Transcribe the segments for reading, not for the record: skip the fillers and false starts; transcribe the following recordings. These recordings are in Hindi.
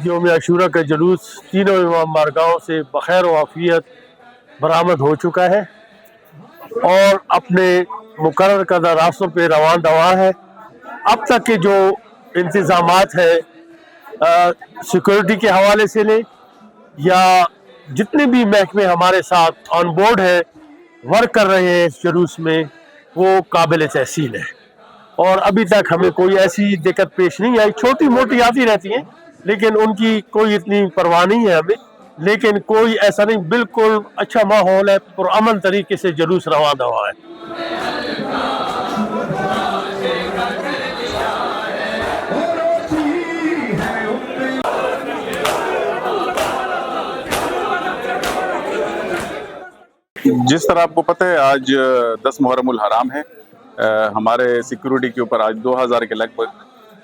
यौम आशूरा का जुलूस तीनों इमाम बारगाहों से बखैर वाफियत बरामद हो चुका है और अपने मुकर्रर करदा रास्तों पे रवान दवा है। अब तक के जो इंतज़ामात है सिक्योरिटी के हवाले से लें या जितने भी महकमे हमारे साथ ऑन बोर्ड है वर्क कर रहे हैं इस जुलूस में, वो काबिल तहसीन है और अभी तक हमें कोई ऐसी दिक्कत पेश नहीं आई। छोटी मोटी आती रहती हैं लेकिन उनकी कोई इतनी परवाह नहीं है हमें, लेकिन कोई ऐसा नहीं, बिल्कुल अच्छा माहौल है, पुरअमन तरीके से जुलूस रवा दवा है। जिस तरह आपको पता है आज 10 मुहर्रमुल हराम है। हमारे सिक्योरिटी के ऊपर आज 2000 के लगभग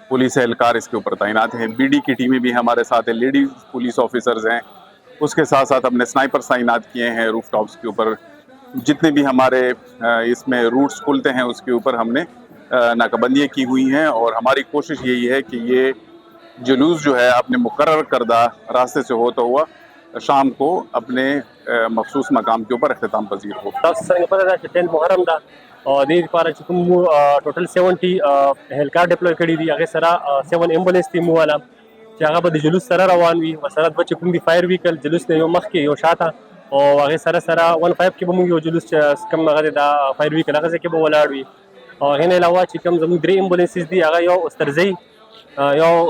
पुलिस एहलकार इसके ऊपर तैनात हैं। बीडी की टीमें भी हमारे साथ है, लेडीज पुलिस ऑफिसर्स हैं। उसके साथ साथ हमने स्नाइपर्स तैनात किए हैं रूफ टॉप्स के ऊपर। जितने भी हमारे इसमें रूट्स खुलते हैं उसके ऊपर हमने नाकाबंदियाँ की हुई हैं और हमारी कोशिश यही है कि ये जुलूस जो है अपने मुकर्रर करदा रास्ते से होता हुआ शाम को अपने मखसूस मकाम के ऊपर अख्तिताम पजीर हो। और दे पारा चुकुम टोटल 70 हेलकार डिप्लॉय करी दी आगे सरा 7 एम्बुलेंस थी मुवाला चागा बद जुलूस सरा रवान वी वसरा ब चुकुम दी फायर व्हीकल जुलूस ने यो मख के यो शाता और आगे सरा 15 के बमु यो जुलूस कम आगे दा फायर व्हीकल आगे से के बोलाड़ वी और हेने अलावा चिकम जमु 3 एम्बुलेंसेस दी आगे यो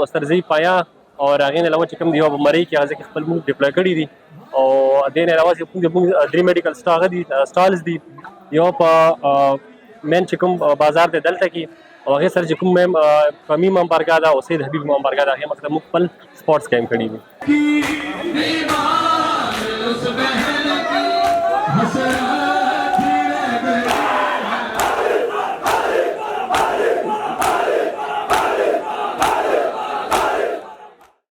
उस्तरजई पाया और आगे अलावा चिकम दी मरी के आगे के खपल मु डिप्लॉय करी दी और देने अलावा चिकम 3 मेडिकल स्टॉल्स दी यो मेन चिकम बाजार दे दलता की और सर चिकम में फमी माम बारगादा और सैयद हबीब माम बारगादा है मतलब मुकम्मल स्पोर्ट्स गेम खड़ी हुई।